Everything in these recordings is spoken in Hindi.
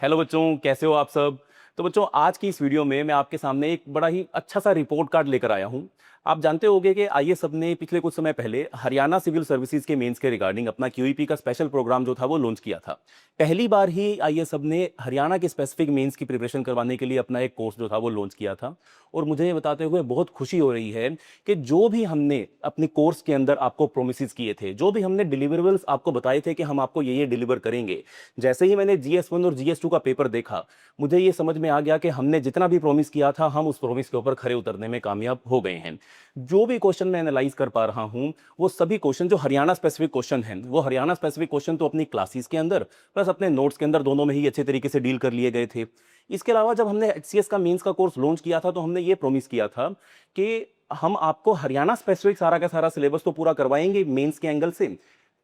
हेलो बच्चों, कैसे हो आप सब। तो बच्चों, आज की इस वीडियो में मैं आपके सामने एक बड़ा ही अच्छा सा रिपोर्ट कार्ड लेकर आया हूं। आप जानते होंगे कि आईएएस सब ने पिछले कुछ समय पहले हरियाणा सिविल सर्विसेज के मेंस के रिगार्डिंग अपना क्यूईपी का स्पेशल प्रोग्राम जो था वो लॉन्च किया था। पहली बार ही आईएएस सब ने हरियाणा के स्पेसिफिक मेंस की प्रिपरेशन करवाने के लिए अपना एक कोर्स जो था वो लॉन्च किया था। और मुझे ये बताते हुए बहुत खुशी हो रही है कि जो भी हमने अपने कोर्स के अंदर आपको प्रोमिस किए थे, जो भी हमने डिलीवरेबल्स आपको बताए थे कि हम आपको ये डिलीवर करेंगे, जैसे ही मैंने जीएस 1 और जीएस 2 का पेपर देखा, मुझे ये समझ में आ गया कि हमने जितना भी प्रॉमिस किया था हम उस प्रॉमिस के ऊपर खरे उतरने में कामयाब हो गए हैं। जो भी क्वेश्चन मैं एनालाइज कर पा रहा हूं, वो सभी क्वेश्चन जो हरियाणा स्पेसिफिक क्वेश्चन हैं, वो हरियाणा स्पेसिफिक क्वेश्चन तो अपनी क्लासेस के अंदर प्लस अपने नोट्स के अंदर दोनों में ही अच्छे तरीके से डील कर लिए गए थे। इसके अलावा जब हमने एचसीएस का मेंस का कोर्स लॉन्च किया था तो हमने ये प्रॉमिस किया था कि हम आपको हरियाणा स्पेसिफिक सारा का सारा सिलेबस तो पूरा करवाएंगे मेंस के एंगल से।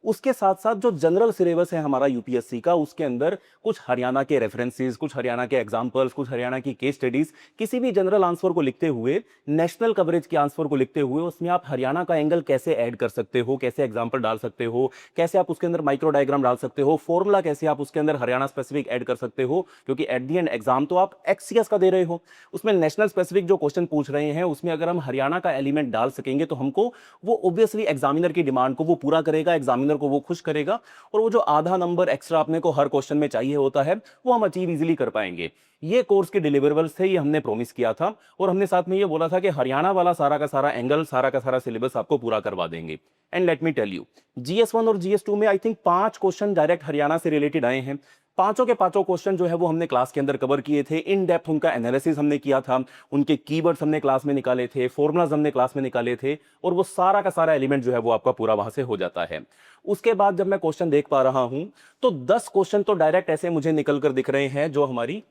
उसके साथ साथ जो जनरल सिलेबस है हमारा यूपीएससी का, उसके अंदर कुछ हरियाणा के रेफरेंसेस, कुछ हरियाणा के एग्जांपल्स, कुछ हरियाणा की केस स्टडीज, किसी भी जनरल आंसर को लिखते हुए, नेशनल कवरेज के आंसर को लिखते हुए उसमें आप हरियाणा का एंगल कैसे ऐड कर सकते हो, कैसे एग्जाम्पल डाल सकते हो, कैसे आप उसके अंदर माइक्रो डायग्राम डाल सकते हो, फॉर्मूला कैसे आप उसके अंदर हरियाणा स्पेसिफिक ऐड कर सकते हो, क्योंकि एट दी एंड एग्जाम तो आप एक्सीएस का दे रहे हो। उसमें नेशनल स्पेसिफिक जो क्वेश्चन पूछ रहे हैं उसमें अगर हम हरियाणा का एलिमेंट डाल सकेंगे तो हमको वो ऑब्वियसली एग्जामिनर की डिमांड को वो पूरा करेगा, एग्जामिनर को वो खुश करेगा, और वो जो आधा नंबर एक्स्ट्रा अपने को हर क्वेश्चन में चाहिए होता है वो हम अचीव इजीली कर पाएंगे। ये कोर्स के डिलीवरेबल्स थे, ये हमने प्रॉमिस किया था, और हमने साथ में ये बोला था कि हरियाणा वाला सारा का सारा एंगल, सारा का सारा सिलेबस आपको पूरा करवा देंगे। And let me tell you, GS 1 और जीएस 2 में I think 5 question direct Haryana से रिलेटेड आए हैं। पांचों के पांचों क्वेश्चन जो है वो हमने क्लास के अंदर कवर किए थे, इन डेप्थ उनका एनालिसिस हमने किया था, उनके कीवर्ड्स हमने क्लास में निकाले थे, फॉर्मुलाज हमने क्लास में निकाले थे, और वो सारा का सारा एलिमेंट जो है वो आपका पूरा वहां से हो जाता है। उसके बाद जब मैं क्वेश्चन देख पा रहा हूं तो 10 क्वेश्चन तो डायरेक्ट ऐसे मुझे निकल कर दिख रहे हैं जो हमारी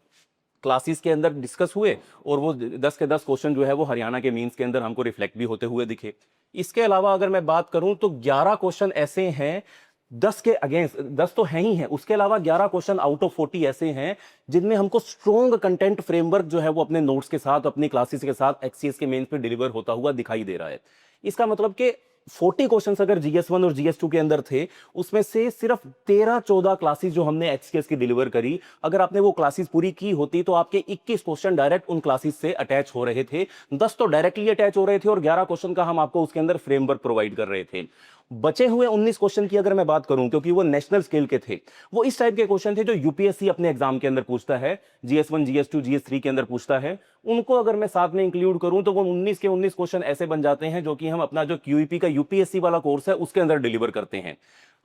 क्लासेस के अंदर डिस्कस हुए, और वो 10 के 10 क्वेश्चन जो है वो हरियाणा के मीन्स के अंदर हमको रिफ्लेक्ट भी होते हुए दिखे। इसके अलावा अगर मैं बात करूं तो 11 क्वेश्चन ऐसे हैं 10 के अगेंस्ट, 10 तो है ही है, उसके अलावा 11 क्वेश्चन आउट ऑफ 40 ऐसे हैं जिनमें हमको स्ट्रॉन्ग कंटेंट फ्रेमवर्क जो है वो अपने नोट्स के साथ, अपनी क्लासेस के साथ एक्सीएस के मेंस पे डिलीवर होता हुआ दिखाई दे रहा है। इसका मतलब कि 40 क्वेश्चंस अगर जीएस 1 और जीएस 2 के अंदर थे, उसमें से सिर्फ 13-14 क्लासेस जो हमने एचसीएस की डिलीवर करी, अगर आपने वो क्लासेस पूरी की होती तो आपके 21 क्वेश्चन डायरेक्ट उन क्लासेस से अटैच हो रहे थे, 10 तो डायरेक्टली अटैच हो रहे थे, और 11 क्वेश्चन का हम आपको उसके अंदर फ्रेमवर्क प्रोवाइड कर रहे थे। बचे हुए 19 क्वेश्चन की अगर मैं बात करूं, क्योंकि वो नेशनल स्केल के थे, वो इस टाइप के क्वेश्चन थे जो यूपीएससी अपने एग्जाम के अंदर पूछता है, जीएस 1, जीएस 2, जीएस 3 के अंदर पूछता है। उनको अगर मैं साथ में इंक्लूड करूं तो वो 19 के 19 क्वेश्चन ऐसे बन जाते हैं जो कि हम अपना जो क्यूईपी का यूपीएससी वाला कोर्स है उसके अंदर डिलीवर करते हैं।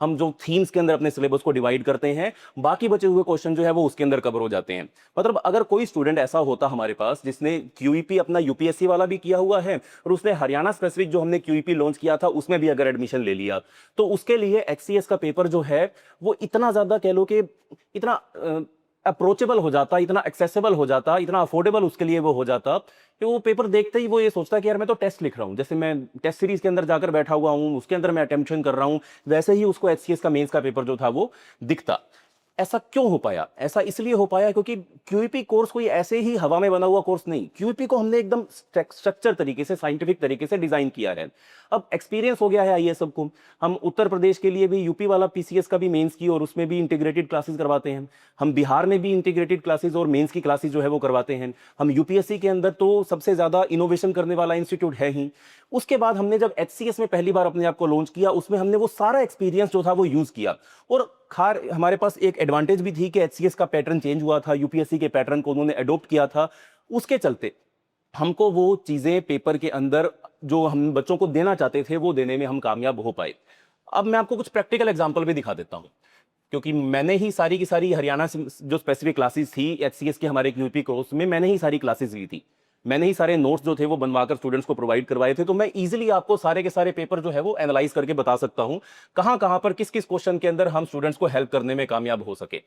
हम जो थीम्स के अंदर अपने सिलेबस को डिवाइड करते हैं, बाकी बचे हुए क्वेश्चन जो है वो उसके अंदर कवर हो जाते हैं। मतलब अगर कोई स्टूडेंट ऐसा होता हमारे पास जिसने क्यूईपी अपना यूपीएससी वाला भी किया हुआ है और उसने हरियाणा स्पेसिफिक जो हमने क्यूईपी लॉन्च किया था उसमें भी अगर एडमिशन ले लिया, तो उसके लिए एक्सीएस का पेपर जो है वो इतना ज्यादा कह लो कि इतना अप्रोचेबल हो जाता, इतना एक्सेसिबल हो जाता, इतना अफोर्डेबल उसके लिए वो हो जाता कि वो पेपर देखते ही वो ये सोचता कि यार मैं तो टेस्ट लिख रहा हूं, जैसे मैं टेस्ट सीरीज के अंदर जाकर बैठा हुआ हूं, उसके अंदर मैं अटेम्प्शन कर रहा हूं, वैसे ही उसको एचसीएस का मेंस का पेपर जो था वो दिखता। ऐसा क्यों हो पाया? ऐसा इसलिए हो पाया क्योंकि क्यूईपी कोर्स कोई ऐसे ही हवा में बना हुआ कोर्स नहीं, क्यूईपी को हमने एकदम स्ट्रक्चर तरीके से, साइंटिफिक तरीके से डिजाइन किया है। अब एक्सपीरियंस हो गया है आइए सबको, हम उत्तर प्रदेश के लिए भी यूपी वाला पीसीएस का भी मेंस की और उसमें भी इंटीग्रेटेड क्लासेस करवाते हैं, हम बिहार में भी इंटीग्रेटेड क्लासेस और मेंस की क्लासेस जो है वो करवाते हैं, हम यूपीएससी के अंदर तो सबसे ज्यादा इनोवेशन करने वाला इंस्टीट्यूट है ही। उसके बाद हमने जब एचसीएस में पहली बार अपने आप को लॉन्च किया, उसमें हमने वो सारा एक्सपीरियंस जो था वो यूज किया, और खार हमारे पास एक एडवांटेज भी थी कि एचसीएस का पैटर्न चेंज हुआ था, यूपीएससी के पैटर्न को उन्होंने अडॉप्ट किया था। उसके चलते हमको वो चीजें पेपर के अंदर जो हम बच्चों को देना चाहते थे वो देने में हम कामयाब हो पाए। अब मैं आपको कुछ प्रैक्टिकल एग्जांपल भी दिखा देता हूं, क्योंकि मैंने ही सारी की सारी हरियाणा से जो स्पेसिफिक क्लासेस थी एचसीएस के हमारे क्यूपी कोर्स में, मैंने ही सारी क्लासेस ली थी, मैंने ही सारे नोट्स जो थे वो बनवाकर स्टूडेंट्स को प्रोवाइड करवाए थे, तो मैं इजीली आपको सारे के सारे पेपर जो है वो एनालाइज करके बता सकता हूं कहां कहां पर किस किस क्वेश्चन के अंदर हम स्टूडेंट्स को हेल्प करने में कामयाब हो सके।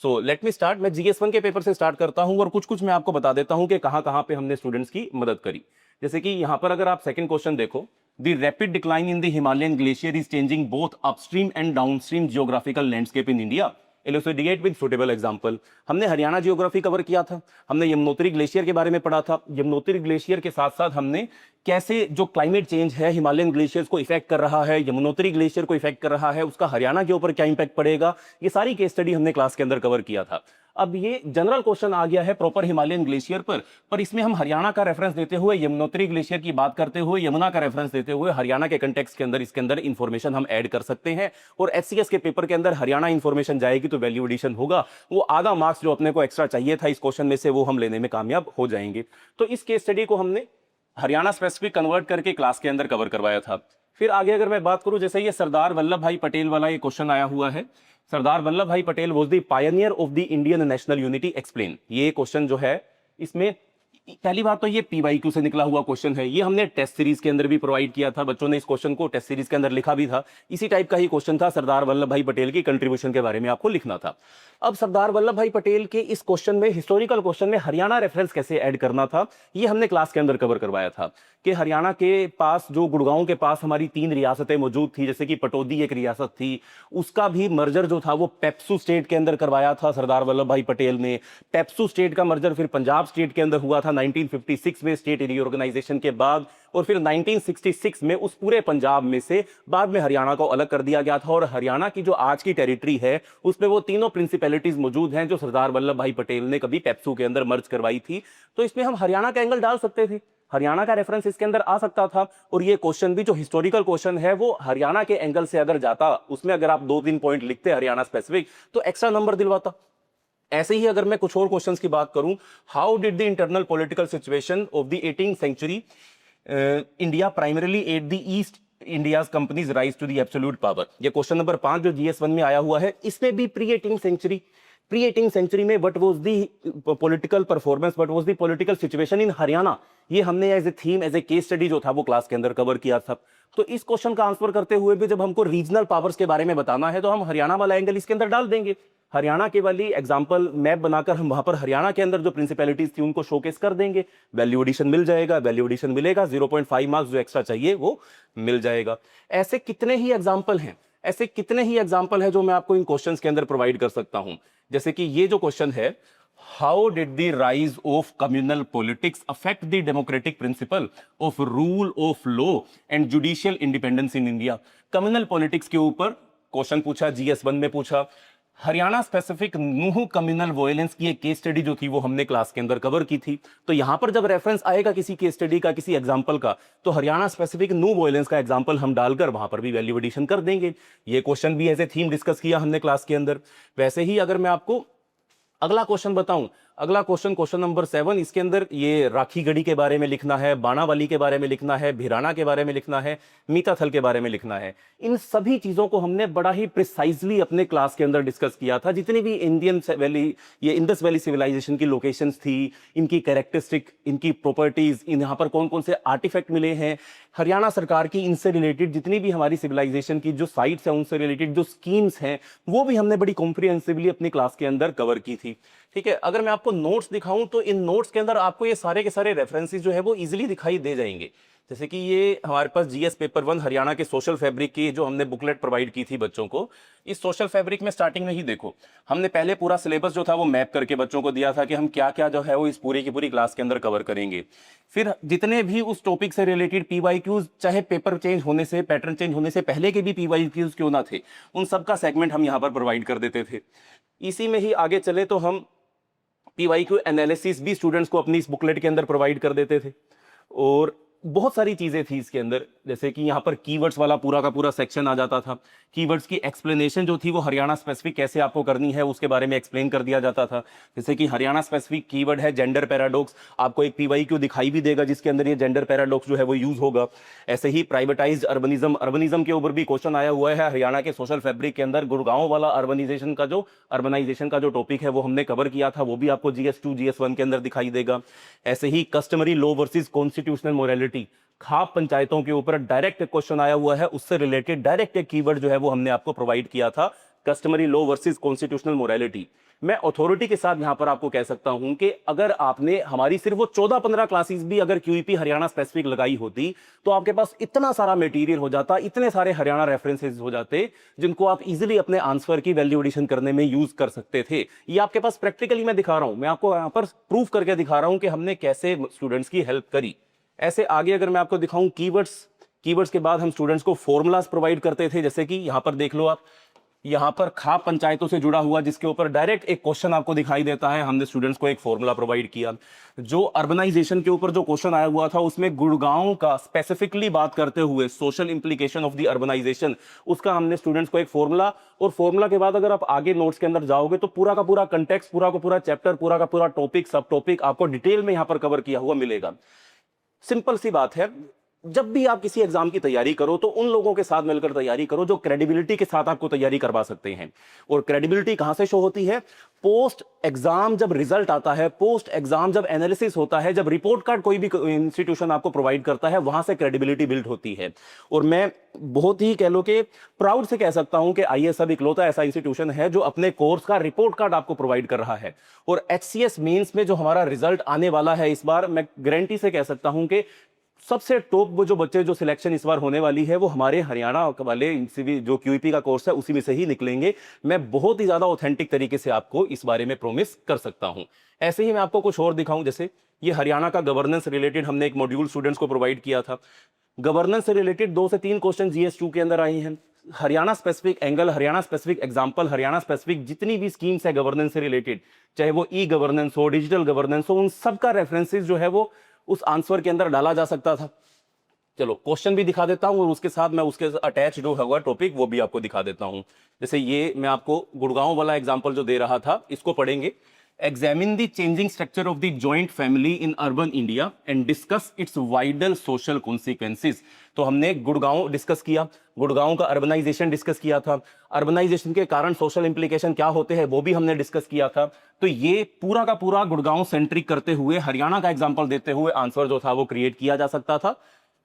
So let me start. मैं जीएस 1 के पेपर से स्टार्ट करता हूं और कुछ कुछ मैं आपको बता देता हूं कि कहां कहां पे हमने स्टूडेंट्स की मदद करी। जैसे कि यहां पर अगर आप सेकंड क्वेश्चन देखो, the rapid decline in the Himalayan glacier is changing both upstream and downstream geographical landscape in India, illustrate with suitable example. हमने हरियाणा जियोग्राफी कवर किया था, हमने यमुनोत्री ग्लेशियर के बारे में पढ़ा था, यमुनोत्री ग्लेशियर के साथ साथ हमने कैसे जो क्लाइमेट चेंज है हिमालयन ग्लेशियर्स को इफेक्ट कर रहा है, यमुनोत्री ग्लेशियर को इफेक्ट कर रहा है, उसका हरियाणा के ऊपर क्या इंपैक्ट पड़ेगा, ये सारी केस स्टडी हमने क्लास के अंदर कवर किया था। अब ये जनरल क्वेश्चन आ गया है प्रॉपर हिमालयन ग्लेशियर पर इसमें हम हरियाणा का रेफरेंस देते हुए, यमुनोत्री ग्लेशियर की बात करते हुए, यमुना का रेफरेंस देते हुए हरियाणा के कंटेक्स्ट के अंदर इसके अंदर इंफॉर्मेशन हम ऐड कर सकते हैं। और एचसीएस के पेपर के अंदर हरियाणा इंफॉर्मेशन जाएगी तो वैल्यू एडिशन होगा, वो आधा मार्क्स जो अपने को एक्स्ट्रा चाहिए था इस क्वेश्चन में से वो हम लेने में कामयाब हो जाएंगे। तो इस केस स्टडी को हमने हरियाणा स्पेसिफिक कन्वर्ट करके क्लास के अंदर कवर करवाया था। फिर आगे अगर मैं बात करूं, जैसे ये सरदार वल्लभ भाई पटेल वाला ये क्वेश्चन आया हुआ है, सरदार वल्लभ भाई Patel was the Pioneer of the Indian national unity, explain. ये क्वेश्चन जो है इसमें पहली बात तो ये पीवाईक्यू से निकला हुआ क्वेश्चन है, ये हमने टेस्ट सीरीज के अंदर भी प्रोवाइड किया था, बच्चों ने इस क्वेश्चन को टेस्ट सीरीज के अंदर लिखा भी था। इसी टाइप का ही क्वेश्चन था, सरदार वल्लभ भाई पटेल की कंट्रीब्यूशन के बारे में आपको लिखना था। अब सरदार वल्लभ भाई पटेल के इस क्वेश्चन में, हिस्टोरिकल क्वेश्चन में हरियाणा रेफरेंस कैसे ऐड करना था, ये हमने क्लास के अंदर कवर करवाया था कि हरियाणा के पास जो गुड़गांव के पास हमारी 3 रियासतें मौजूद थी, जैसे कि पटौदी एक रियासत थी, उसका भी मर्जर जो था वो पेप्सू स्टेट के अंदर करवाया था सरदार वल्लभ भाई पटेल ने। पेप्सू स्टेट का मर्जर फिर पंजाब स्टेट के अंदर हुआ था 1956 में स्टेट रीऑर्गेनाइजेशन के बाद, और फिर 1966 में उस पूरे पंजाब में से बाद में हरियाणा को अलग कर दिया गया था। और हरियाणा की जो आज की टेरिटरी है उसमें वो तीनों प्रिंसिपैलिटीज मौजूद हैं जो सरदार वल्लभ भाई पटेल ने कभी पेप्सू के अंदर मर्ज करवाई थी। तो इसमें हम हरियाणा का एंगल डाल सकते थे, हरियाणा का रेफरेंस इसके अंदर आ सकता था। और ये क्वेश्चन भी जो हिस्टोरिकल क्वेश्चन है वो हरियाणा के एंगल से अगर जाता, उसमें अगर आप 2-3 पॉइंट लिखते हरियाणा स्पेसिफिक, तो एक्स्ट्रा नंबर दिलवाता। ऐसे ही अगर मैं कुछ और क्वेश्चंस की बात करूं, how did the internal political situation of the 18th century India primarily at the East India's companies rise to the absolute power. ये क्वेश्चन नंबर 5 जो GS1 में आया हुआ है, इसमें भी प्री 18th सेंचुरी में what was the political performance, what was the political situation in Haryana, ये हमने as a theme, as a case study जो था वो क्लास के अंदर कवर किया था। तो इस क्वेश्चन का आंसर करते हुए भी जब हमको रीजनल पावर्स के बारे में बताना है तो हम हरियाणा वाला एंगल इसके अंदर डाल देंगे। हरियाणा के वाली एग्जांपल मैप बनाकर हम वहां पर हरियाणा के अंदर जो प्रिंसिपैलिटीज थी उनको शोकेस कर देंगे, वैल्यू एडिशन मिल जाएगा, वैल्यू एडिशन मिलेगा, 0.5 मार्क्स जो एक्स्ट्रा चाहिए वो मिल जाएगा। ऐसे कितने ही एग्जांपल हैं जो मैं आपको इन क्वेश्चंस के अंदर प्रोवाइड कर सकता हूं। जैसे कि ये जो क्वेश्चन है, how did the rise of communal politics affect the democratic principle of rule of law and judicial independence in India. Communal politics के ऊपर क्वेश्चन पूछा, GS1 में पूछा। हरियाणा स्पेसिफिक नूह कम्युनल वायलेंस की एक केस स्टडी जो थी वो हमने क्लास के अंदर कवर की थी। तो यहां पर जब रेफरेंस आएगा किसी केस स्टडी का, किसी एग्जांपल का, तो हरियाणा स्पेसिफिक नूह वायलेंस का एग्जांपल हम डालकर वहां पर भी वैल्यू एडिशन कर देंगे। ये क्वेश्चन भी एज ए थीम डिस्कस किया हमने क्लास के अंदर। वैसे ही अगर मैं आपको अगला क्वेश्चन बताऊं, अगला क्वेश्चन नंबर 7, इसके अंदर ये राखी गढ़ी के बारे में लिखना है, बाणावाली के बारे में लिखना है, भिराना के बारे में लिखना है, मीताथल के बारे में लिखना है। इन सभी चीजों को हमने बड़ा ही प्रिसाइजली अपने क्लास के अंदर डिस्कस किया था। जितनी भी इंडियन वैली, ये इंडस वैली सिविलाइजेशन की लोकेशंस थी, इनकी कैरेक्टरिस्टिक, इनकी प्रॉपर्टीज, इन यहाँ पर कौन कौन से आर्टिफैक्ट मिले हैं, हरियाणा सरकार की इनसे रिलेटेड जितनी भी हमारी सिविलाइजेशन की जो साइट्स हैं उनसे रिलेटेड जो स्कीम्स हैं वो भी हमने बड़ी कॉम्प्रिहेंसिवली अपनी क्लास के अंदर कवर की थी। ठीक है, अगर मैं आपको नोट्स दिखाऊं तो इन नोट्स के अंदर आपको ये सारे के सारे रेफरेंसेस जो है वो इजीली दिखाई दे जाएंगे। जैसे कि ये हमारे पास GS पेपर 1 हरियाणा के सोशल फैब्रिक की जो हमने बुकलेट प्रोवाइड की थी बच्चों को, इस सोशल फैब्रिक में स्टार्टिंग में ही देखो हमने पहले पूरा सिलेबस जो था वो मैप करके बच्चों को दिया था कि हम क्या क्या जो है वो इस पूरी की पूरी क्लास के अंदर कवर करेंगे। फिर जितने भी उस टॉपिक से रिलेटेड PYQs, चाहे पेपर चेंज होने से, पैटर्न चेंज होने से पहले के भी PYQs क्यों ना थे, उन सबका सेगमेंट हम यहाँ पर प्रोवाइड कर देते थे। इसी में ही आगे चले तो हम PYQ एनालिसिस भी स्टूडेंट्स को अपनी इस बुकलेट के अंदर प्रोवाइड कर देते थे। और बहुत सारी चीजें थी इसके अंदर, जैसे कि यहाँ पर कीवर्ड्स वाला पूरा का पूरा सेक्शन आ जाता था। कीवर्ड्स की एक्सप्लेनेशन जो थी वो हरियाणा स्पेसिफिक कैसे आपको करनी है उसके बारे में एक्सप्लेन कर दिया जाता था। जैसे कि हरियाणा स्पेसिफिक कीवर्ड है जेंडर पैराडॉक्स, आपको एक PYQ दिखाई भी देगा जिसके अंदर ये जेंडर पैराडॉक्स जो है वो यूज होगा। ऐसे ही प्राइवेटाइज्ड अर्बनिज्म के ऊपर भी क्वेश्चन आया हुआ है हरियाणा के सोशल फैब्रिक के अंदर। गुड़गांव वाला अर्बनाइजेशन का जो टॉपिक है वो हमने कवर किया था, वो भी आपको GS2 GS1 के अंदर दिखाई देगा। ऐसे ही customary law versus constitutional morality, khap पंचायतों के ऊपर डायरेक्ट क्वेश्चन आया हुआ है, उससे रिलेटेड डायरेक्ट एक कीवर्ड जो है वो हमने आपको प्रोवाइड किया था, customary law versus constitutional morality. मैं अथॉरिटी के साथ यहां पर आपको कह सकता हूं कि अगर आपने हमारी सिर्फ वो 14-15 क्लासेस भी अगर QEP हरियाणा स्पेसिफिक लगाई होती तो आपके पास इतना सारा मटेरियल हो जाता, इतने सारे हरियाणा रेफरेंसेस हो जाते जिनको आप इजीली अपने आंसर की वैल्यू एडिशन करने में यूज कर सकते थे। ये आपके पास प्रैक्टिकली मैं दिखा रहा हूं, मैं आपको यहां पर प्रूफ करके दिखा रहा हूं कि हमने कैसे स्टूडेंट्स की हेल्प करी। ऐसे आगे अगर मैं आपको दिखाऊं कीवर्ड्स के बाद हम स्टूडेंट्स को फॉर्मूलाज प्रोवाइड करते थे। जैसे कि यहां पर देख लो आप, यहाँ पर खाप पंचायतों से जुड़ा हुआ, जिसके ऊपर डायरेक्ट एक क्वेश्चन आपको दिखाई देता है। हमने स्टूडेंट्स को एक फॉर्मूला प्रोवाइड किया। जो अर्बनाइजेशन के ऊपर जो क्वेश्चन आया हुआ था उसमें गुड़गांव का स्पेसिफिकली बात करते हुए social implication of the urbanisation, उसका हमने स्टूडेंट्स को एक फॉर्मूला, और फॉर्मूला के बाद अगर आप आगे नोट्स के अंदर जाओगे तो पूरा का पूरा कंटेक्स्ट, पूरा का पूरा चैप्टर, पूरा का पूरा टॉपिक, सब टॉपिक आपको डिटेल में यहां पर कवर किया हुआ मिलेगा। सिंपल सी बात है, जब भी आप किसी एग्जाम की तैयारी करो तो उन लोगों के साथ मिलकर तैयारी करो जो क्रेडिबिलिटी के साथ आपको तैयारी करवा सकते हैं। और क्रेडिबिलिटी कहां से शो होती है? पोस्ट एग्जाम जब रिजल्ट आता है, पोस्ट एग्जाम जब एनालिसिस होता है, जब रिपोर्ट कार्ड कोई भी इंस्टीट्यूशन आपको प्रोवाइड करता है, वहां से क्रेडिबिलिटी बिल्ड होती है। और मैं बहुत ही कह लो कि प्राउड से कह सकता हूं कि आईएएस अब इकलौता ऐसा इंस्टीट्यूशन है जो अपने कोर्स का रिपोर्ट कार्ड आपको प्रोवाइड कर रहा है। और एचसीएस मेंस में जो हमारा रिजल्ट आने वाला है इस बार, मैं गारंटी से कह सकता हूं कि सबसे टॉप वो जो बच्चे जो सिलेक्शन इस बार होने वाली है वो हमारे हरियाणा वाले जो क्यूईपी का कोर्स है उसी में से ही निकलेंगे। मैं बहुत ही ज्यादा ऑथेंटिक तरीके से आपको इस बारे में प्रॉमिस कर सकता हूं। ऐसे ही मैं आपको कुछ और दिखाऊं, जैसे ये हरियाणा का गवर्नेंस रिलेटेड हमने एक मॉड्यूल स्टूडेंट्स को प्रोवाइड किया था। गवर्नेंस से रिलेटेड 2 से 3 क्वेश्चन जीएस2 के अंदर आए हैं। Haryana specific angle, Haryana specific example, Haryana specific जितनी भी स्कीम्स है गवर्नेंस से रिलेटेड, चाहे वो ई गवर्नेंस हो, डिजिटल गवर्नेंस हो, उन सबका रेफरेंसेस जो है वो उस आंसर के अंदर डाला जा सकता था। चलो क्वेश्चन भी दिखा देता हूं और उसके साथ मैं उसके अटैच जो होगा टॉपिक वो भी आपको दिखा देता हूं। जैसे ये मैं आपको गुड़गांव वाला एग्जांपल जो दे रहा था, इसको पढ़ेंगे। Examine the changing structure of the joint family in urban India and discuss it's wider social consequences. तो हमने गुड़गांव डिस्कस किया, गुड़गांव का अर्बनाइजेशन डिस्कस किया था, अर्बनाइजेशन के कारण सोशल इंप्लीकेशन क्या होते हैं वो भी हमने डिस्कस किया था। तो ये पूरा का पूरा गुड़गांव सेंट्रिक करते हुए हरियाणा का एग्जाम्पल देते हुए आंसर जो था वो क्रिएट किया जा सकता था।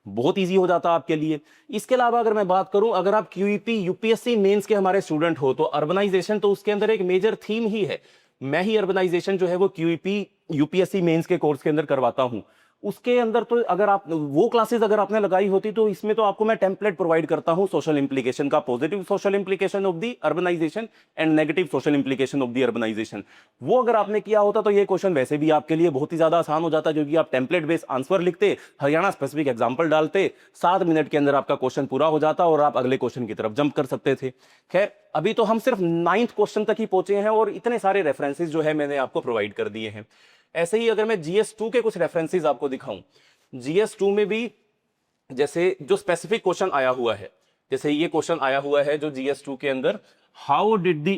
बहुत इजी हो जाता आपके लिए। इसके अलावा अगर मैं बात करूं, अगर आप क्यूईपी यूपीएससी मेंस के हमारे स्टूडेंट हो तो अर्बनाइजेशन तो उसके अंदर एक मेजर थीम ही है। मैं ही अर्बनाइजेशन जो है वो क्यूईपी यूपीएससी मेंस के कोर्स के अंदर करवाता हूं। उसके अंदर तो अगर आप वो क्लासेस अगर आपने लगाई होती तो इसमें तो आपको मैं टेम्पलेट प्रोवाइड करता हूं सोशल इंप्लीकेशन का, positive social implication of the urbanisation and negative social implication of the urbanisation. वो अगर आपने किया होता तो ये क्वेश्चन वैसे भी आपके लिए बहुत ही ज्यादा आसान हो जाता, क्योंकि आप टेम्पलेट बेस्ड आंसर लिखते, हरियाणा स्पेसिफिक एग्जाम्पल डालते, 7 मिनट के अंदर आपका क्वेश्चन पूरा हो जाता और आप अगले क्वेश्चन की तरफ जंप कर सकते थे। खैर अभी तो हम सिर्फ 9th क्वेश्चन तक ही पहुंचे हैं और इतने सारे रेफरेंसेस जो है मैंने आपको प्रोवाइड कर दिए हैं। ऐसे ही अगर मैं जीएस2 के कुछ रेफरेंसेस आपको दिखाऊं, जीएस2 में भी जैसे जो स्पेसिफिक क्वेश्चन आया हुआ है, जैसे ये क्वेश्चन आया हुआ है जो जीएस2 के अंदर, how did the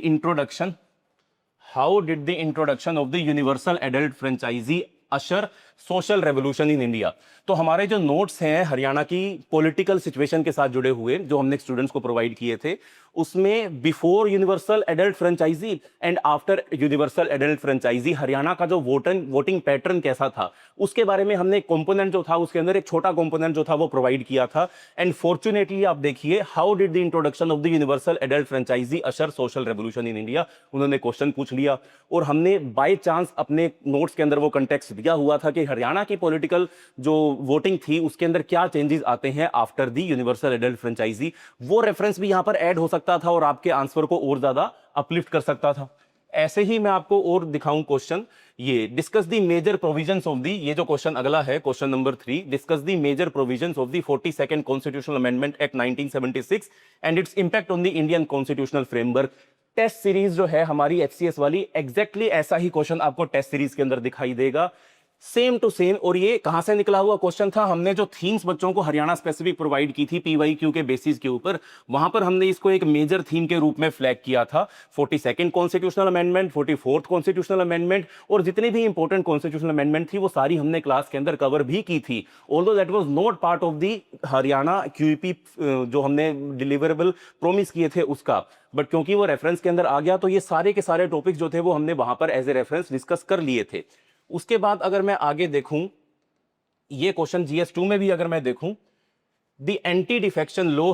introduction of the universal adult franchise usher social revolution in India. तो हमारे जो नोट्स हैं हरियाणा की पॉलिटिकल सिचुएशन के साथ जुड़े हुए जो हमने स्टूडेंट्स को प्रोवाइड किए थे, उसमें before universal adult franchise and after universal adult franchise Haryana का जो वोटिंग पैटर्न कैसा था उसके बारे में हमने एक कंपोनेंट जो था उसके अंदर एक छोटा कंपोनेंट जो था वो प्रोवाइड किया था। एंड फॉर्चुनेटली आप देखिए, how did the introduction of the universal adult franchise usher social revolution in India, उन्होंने क्वेश्चन पूछ लिया और हमने बाय चांस अपने नोट्स के अंदर वो कंटेक्स्ट दिया हुआ था कि हरियाणा की पॉलिटिकल जो वोटिंग थी उसके अंदर क्या चेंजेस आते हैं after the universal adult franchise. वो रेफरेंस भी यहां पर ऐड हो सकता था और आपके आंसर को और ज्यादा अपलिफ्ट कर सकता था। ऐसे ही मैं आपको और दिखाऊं क्वेश्चन, ये discuss the major provisions of the, ये जो क्वेश्चन अगला है question number 3, discuss the major provisions of the 42nd constitutional amendment act 1976 and its impact on the Indian constitutional framework. Test series जो है हमारी एचसीएस वाली, एग्जैक्टली ऐसा ही क्वेश्चन आपको टेस्ट सीरीज के अंदर दिखाई देगा, सेम टू सेम। और ये कहां से निकला हुआ क्वेश्चन था? हमने जो थीम्स बच्चों को हरियाणा स्पेसिफिक प्रोवाइड की थी पीवाईक्यू के बेसिस के ऊपर, वहां पर हमने इसको एक मेजर थीम के रूप में फ्लैग किया था। 42nd constitutional amendment, 44th constitutional amendment और जितनी भी इंपॉर्टेंट कॉन्स्टिट्यूशनल अमेंडमेंट थी वो सारी हमने क्लास के अंदर कवर भी की थी। Although that was not part of the Haryana QEP जो हमने डिलीवरेबल प्रोमिस किए थे उसका, बट क्योंकि वो रेफरेंस के अंदर आ गया तो ये सारे के सारे टॉपिक्स जो थे वो हमने वहां पर एज ए रेफरेंस डिस्कस कर लिए थे। उसके बाद अगर मैं आगे देखूं, ये क्वेश्चन जीएस2 में भी अगर मैं देखूं, the anti defection law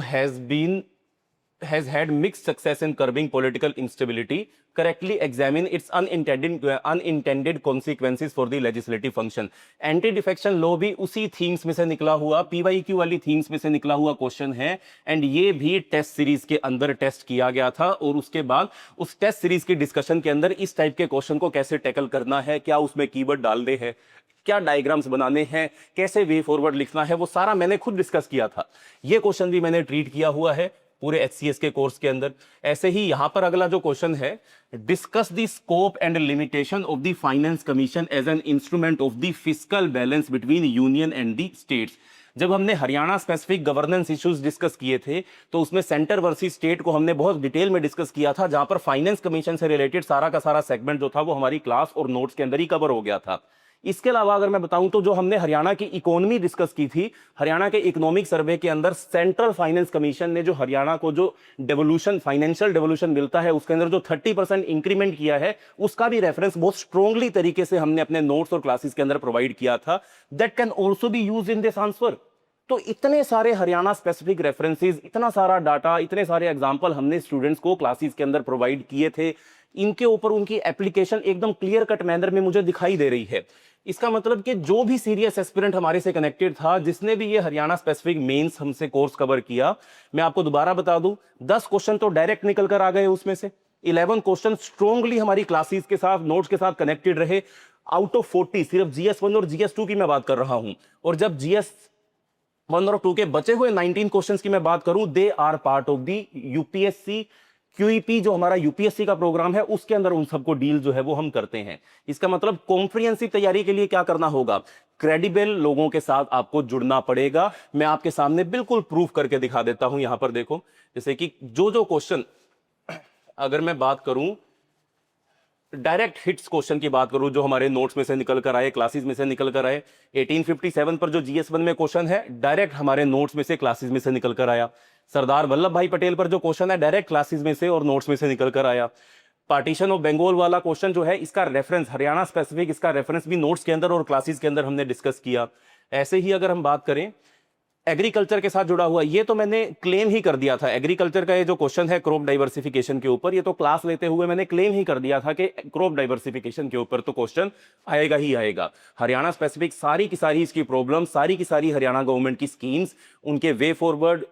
has had mixed success in curbing political instability, correctly examine its unintended consequences for the legislative function। Anti defection law भी उसी थीम्स में से निकला हुआ, पीवाईक्यू वाली थीम्स में से निकला हुआ क्वेश्चन है एंड ये भी टेस्ट सीरीज के अंदर टेस्ट किया गया था। और उसके बाद उस टेस्ट सीरीज की डिस्कशन के अंदर इस टाइप के क्वेश्चन को कैसे टैकल करना है, क्या उसमें कीवर्ड डालने हैं, क्या डायग्राम्स बनाने हैं, कैसे वे फॉरवर्ड लिखना है, वो सारा मैंने खुद डिस्कस किया था। ये क्वेश्चन भी मैंने ट्रीट किया हुआ है। पूरे HCS के कोर्स के अंदर। ऐसे ही यहां पर अगला जो क्वेश्चन है, discuss the scope and limitation of the finance commission as an instrument of the fiscal balance between union and the states. जब हमने Haryana specific governance issues discuss किए थे तो उसमें सेंटर वर्सेस स्टेट को हमने बहुत डिटेल में डिस्कस किया था, जहां पर फाइनेंस कमीशन से रिलेटेड सारा का सारा सेगमेंट जो था वो हमारी क्लास और नोट्स के अंदर ही कवर हो गया था। इसके अलावा अगर मैं बताऊं तो जो हमने हरियाणा की इकोनॉमी डिस्कस की थी, हरियाणा के इकोनॉमिक सर्वे के अंदर सेंट्रल फाइनेंस कमीशन ने जो हरियाणा को जो डेवोल्यूशन, फाइनेंशियल डेवोल्यूशन मिलता है उसके अंदर जो 30% इंक्रीमेंट किया है, उसका भी रेफरेंस बहुत स्ट्रांगली तरीके से हमने अपने नोट्स और क्लासेस के अंदर प्रोवाइड किया था। That can also be use in this answer. तो इतने सारे हरियाणा स्पेसिफिक रेफरेंसेस, इतना सारा डाटा, इतने सारे एग्जांपल हमने स्टूडेंट्स को क्लासेस के अंदर प्रोवाइड किए थे। इनके ऊपर उनकी एप्लीकेशन एकदम क्लियर कट मैनर में मुझे दिखाई दे रही है। इसका मतलब कि जो भी सीरियस एस्पिरेंट हमारे से कनेक्टेड था, जिसने भी ये हरियाणा स्पेसिफिक मेंस हमसे कोर्स कवर किया, मैं आपको दोबारा बता दूं, 10 क्वेश्चन तो डायरेक्ट निकल कर आ गए, उसमें से 11 क्वेश्चन स्ट्रांगली हमारी क्लासेस के साथ, नोट्स के साथ कनेक्टेड रहे। आउट ऑफ 40 सिर्फ GS1 और GS2 की मैं बात कर रहा हूं। और जब GS1 और 2 के बचे हुए 19 क्वेश्चंस की मैं बात करूं, they are part of the UPSC QEP, जो हमारा UPSC का प्रोग्राम है, उसके अंदर उन सबको डील जो है वो हम करते हैं। इसका मतलब कॉम्प्रिहेंसिव तैयारी के लिए क्या करना होगा, क्रेडिबल लोगों के साथ आपको जुड़ना पड़ेगा। मैं आपके सामने बिल्कुल प्रूफ करके दिखा देता हूं। यहां पर देखो, जैसे कि जो क्वेश्चन, अगर मैं बात करूं डायरेक्ट हिट्स क्वेश्चन की बात करूं, जो हमारे नोट्स में से निकल कर आए, क्लासेस में से निकल कर आए, 1857 पर जो GS1 में क्वेश्चन है, डायरेक्ट हमारे नोट्स में से, क्लासेस में से निकल कर आया। सरदार वल्लभ भाई पटेल पर जो क्वेश्चन है, डायरेक्ट क्लासेस में से और नोट्स में से निकल कर आया। पार्टीशन ऑफ बंगाल वाला क्वेश्चन जो है, इसका रेफरेंस हरियाणा स्पेसिफिक, इसका रेफरेंस भी नोट्स के अंदर और क्लासेस के अंदर हमने डिस्कस किया। ऐसे ही अगर हम बात करें एग्रीकल्चर के साथ जुड़ा हुआ, ये तो मैंने क्लेम ही कर दिया था। एग्रीकल्चर का ये जो क्वेश्चन है क्रॉप डाइवर्सिफिकेशन के ऊपर, ये तो क्लास लेते हुए मैंने क्लेम ही कर दिया था कि क्रॉप डाइवर्सिफिकेशन के ऊपर तो क्वेश्चन आएगा ही आएगा। हरियाणा स्पेसिफिक सारी की सारी इसकी प्रॉब्लम, सारी की सारी हरियाणा गवर्नमेंट की स्कीम्स, उनके वे फॉरवर्ड,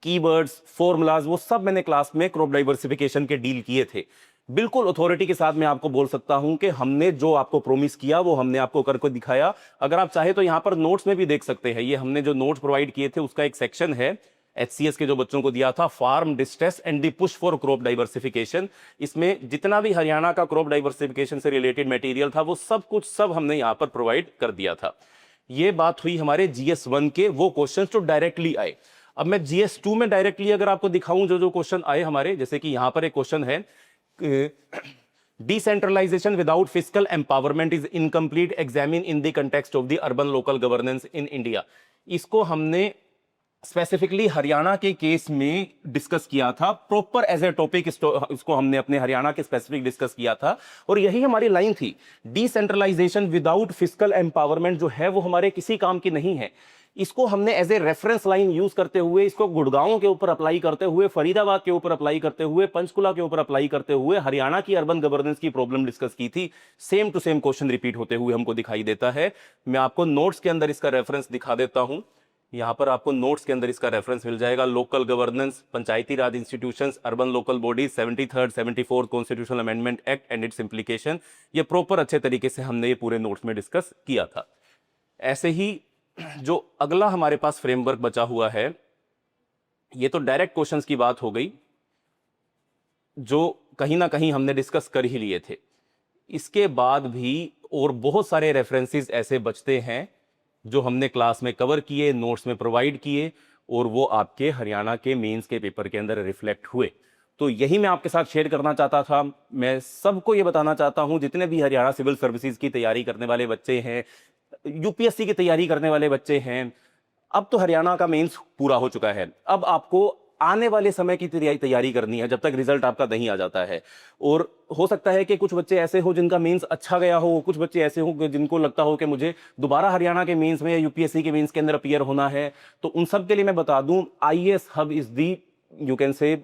कीवर्ड्स, फॉर्मूलाज, वो सब मैंने क्लास में क्रॉप डाइवर्सिफिकेशन के डील किए थे। बिल्कुल अथॉरिटी के साथ मैं आपको बोल सकता हूं कि हमने जो आपको प्रॉमिस किया वो हमने आपको करके दिखाया। अगर आप चाहे तो यहां पर नोट्स में भी देख सकते हैं, ये हमने जो नोट्स प्रोवाइड किए थे उसका एक सेक्शन है HCS के जो बच्चों को दिया था, farm distress and the push for crop diversification. इसमें जितना भी हरियाणा का क्रॉप डाइवर्सिफिकेशन से रिलेटेड मटेरियल था, वो सब कुछ सब हमने यहां पर प्रोवाइड कर दिया था। ये बात हुई हमारे GS1 के वो क्वेश्चन जो डायरेक्टली आए। अब मैं GS2 में डायरेक्टली अगर आपको दिखाऊं जो क्वेश्चन आए हमारे, जैसे कि यहां पर एक क्वेश्चन है, decentralization without fiscal empowerment is incomplete, examine in the context of the urban local governance in India। इसको हमने स्पेसिफिकली हरियाणा के केस में डिस्कस किया था, प्रॉपर एज ए टॉपिक इसको हमने अपने हरियाणा के स्पेसिफिक डिस्कस किया था। और यही हमारी लाइन थी, डिसेंट्रलाइजेशन विदाउट फिस्कल एम्पावरमेंट जो है वो हमारे किसी काम की नहीं है। इसको हमने as a reference line use करते हुए, इसको गुड़गांव के ऊपर अप्लाई करते हुए, फरीदाबाद के ऊपर अप्लाई करते हुए, पंचकुला के ऊपर अप्लाई करते हुए हरियाणा की अर्बन गवर्नेंस की प्रॉब्लम डिस्कस की थी। Same to same question repeat होते हुए हमको दिखाई देता है। मैं आपको नोट्स के अंदर इसका रेफरेंस दिखा देता हूं। यहां पर आपको नोट्स के अंदर इसका रेफरेंस मिल जाएगा, local governance, Panchayati Raj institutions, urban local bodies, 73rd 74th constitutional amendment act and it's implication. ये प्रॉपर अच्छे तरीके से हमने ये पूरे नोट्स में डिस्कस किया था। ऐसे ही जो अगला हमारे पास फ्रेमवर्क बचा हुआ है, ये तो डायरेक्ट क्वेश्चंस की बात हो गई, जो कहीं ना कहीं हमने डिस्कस कर ही लिए थे। इसके बाद भी और बहुत सारे रेफरेंसेस ऐसे बचते हैं जो हमने क्लास में कवर किए, नोट्स में प्रोवाइड किए, और वो आपके हरियाणा के मेंस के पेपर के अंदर रिफ्लेक्ट हुए। तो यही मैं आपके साथ शेयर करना चाहता था। मैं सबको ये बताना चाहता हूं, जितने भी हरियाणा सिविल सर्विसेज की तैयारी करने वाले बच्चे हैं, UPSC की तैयारी करने वाले बच्चे हैं, अब तो हरियाणा का मेंस पूरा हो चुका है। अब आपको आने वाले समय की तैयारी करनी है, जब तक रिजल्ट आपका नहीं आ जाता है। और हो सकता है कि कुछ बच्चे ऐसे हो जिनका मेंस अच्छा गया हो, कुछ बच्चे ऐसे हो जिनको लगता हो कि मुझे दोबारा हरियाणा के मेंस में या UPSC के मेंस के अंदर अपीयर होना है। तो उन सब के लिए मैं बता दूं, IAS hub is the, you can say,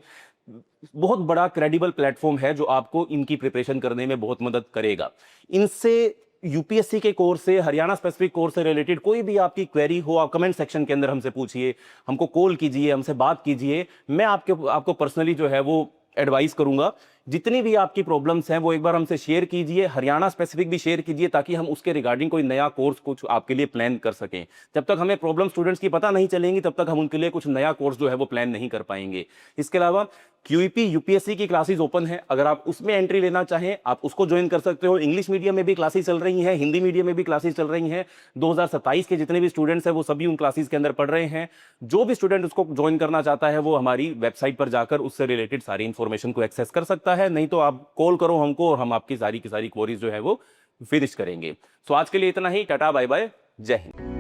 बहुत बड़ा क्रेडिबल प्लेटफॉर्म है जो आपको इनकी प्रिपरेशन करने में बहुत मदद करेगा। इनसे UPSC के कोर्स से, हरियाणा स्पेसिफिक कोर्स से रिलेटेड कोई भी आपकी क्वेरी हो, आप कमेंट सेक्शन के अंदर हमसे पूछिए, हमको कॉल कीजिए, हमसे बात कीजिए। मैं आपको पर्सनली जो है वो एडवाइस करूंगा जितनी भी आपकी प्रॉब्लम्स हैं वो एक बार हमसे शेयर कीजिए, हरियाणा स्पेसिफिक भी शेयर कीजिए, ताकि हम उसके रिगार्डिंग कोई नया कोर्स कुछ आपके लिए प्लान कर सकें। जब तक हमें प्रॉब्लम स्टूडेंट्स की पता नहीं चलेंगी तब तक हम उनके लिए कुछ नया कोर्स जो है वो प्लान नहीं कर पाएंगे। इसके अलावा क्यूईपी यूपीएससी की क्लासेस ओपन है, अगर आप उसमें एंट्री लेना चाहें आप उसको ज्वाइन कर सकते हो। इंग्लिश मीडियम में भी क्लासेस चल रही हैं, हिंदी मीडियम में भी क्लासेस चल रही हैं। 2027 के जितने भी स्टूडेंट्स हैं वो सभी उन क्लासेस के अंदर पढ़ रहे हैं। जो भी स्टूडेंट उसको ज्वाइन करना चाहता है वो हमारी वेबसाइट पर जाकर उससे रिलेटेड सारी इंफॉर्मेशन को एक्सेस कर सकता है, नहीं तो आप कॉल करो हमको और हम आपकी सारी की सारी क्वेरीज जो है वो फिनिश करेंगे। सो आज के लिए इतना ही, टाटा बाय बाय, जय हिंद।